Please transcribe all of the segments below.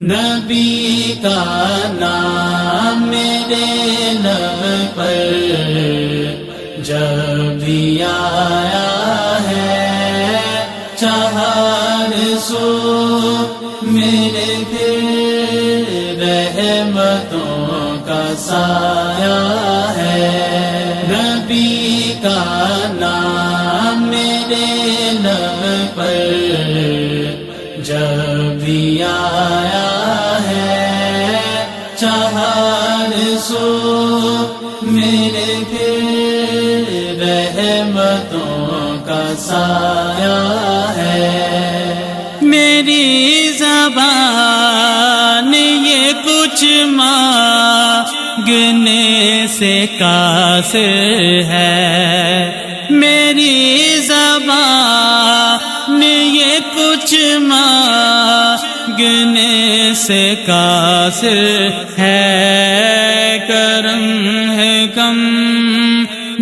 نبی کا نام میرے لب پر جب بھی آیا ہے، چار سو میرے پھر رحمتوں کا سایہ ہے۔ نبی کا نام میرے لب پر جب بھی آیا ہے، چار سو میرے پھر رحمتوں کا سایہ ہے۔ میری زبان یہ کچھ مانگنے سے قاصر ہے، میری زبان یہ کچھ مانگنے سے قاصر ہے، کرم ہے کم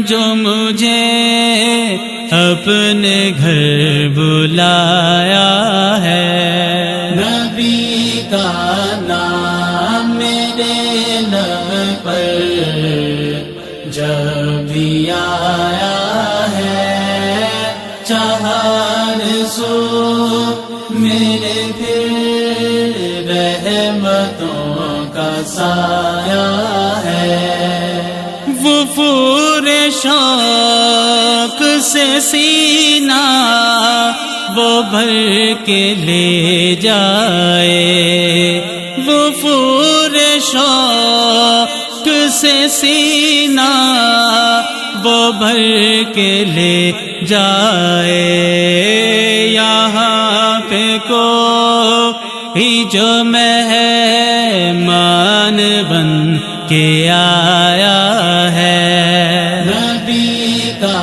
جو مجھے اپنے گھر بلایا ہے۔ نبی کا نام میرے لب پر جب بھی آیا ہے، چار سو میرے پھر رحمتوں کا سایہ ہے۔ وفور شوق سے سینہ وہ بھر کے لے جائے، وفور شوق سے سینہ وہ بھر کے لے جائے، یہاں پہ کوئی جو مہمان بن کے آیا ہے۔ نبی کا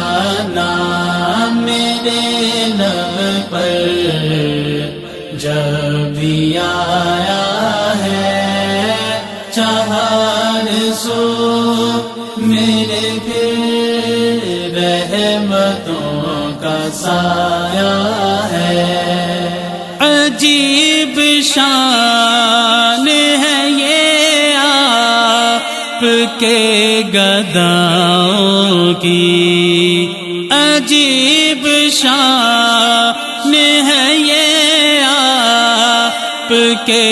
نام میرے لب پر جب بھی آیا ہے، چار سو میرے پھر رحمتوں کا سایہ ہے۔ عجیب شان ہے یہ آپ کے گداؤں کی، عجیب شان ہے یہ آپ کے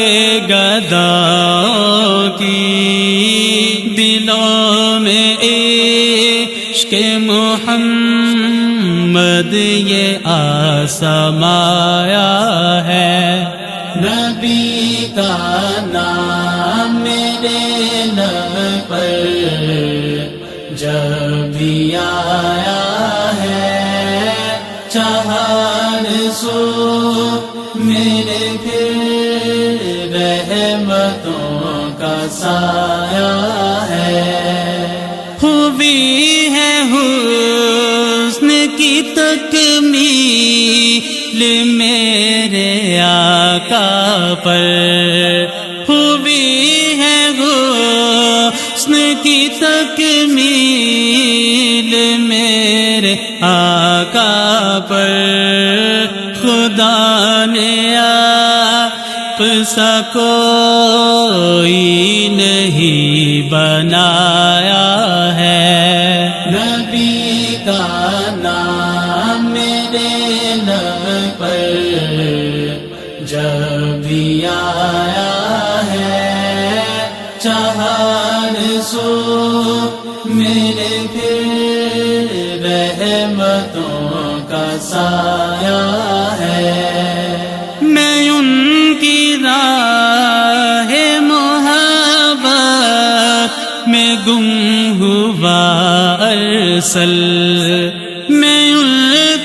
گداؤں کی، دلوں میں عشق محمد یہ آسمایا ہے۔ نبی کا نام میرے لب پر جب بھی آیا ہے، چار سو میرے پھر رحمتوں کا سایہ ہے۔ خوبی ہے حسن کی تکمیل میرے آقا پر، خوبی ہے حسن کی تکمیل میرے آقا پر، خدا نے آپ سا کوئی نہیں بنایا ہے۔ نبی کا نام میرے لب پر جب بھی آیا ہے، چار سو میرے پھر رحمتوں کا سایہ ہے۔ میں ان کی راہ محبت میں گم ہوا ارسل، میں ان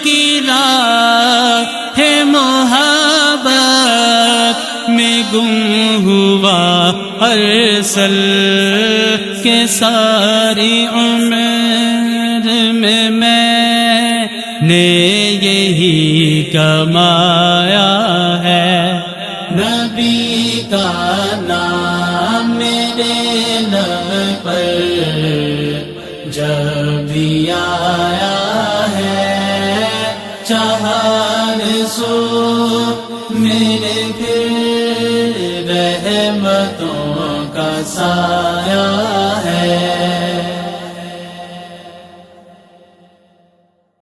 کی راہ محبت میں گم ہوا ارسل، کہ ساری عمر میں نے یہی کمایا ہے۔ نبی کا نام میرے لب پر جب بھی آیا ہے، چار سو میرے پھر رحمتوں کا سایہ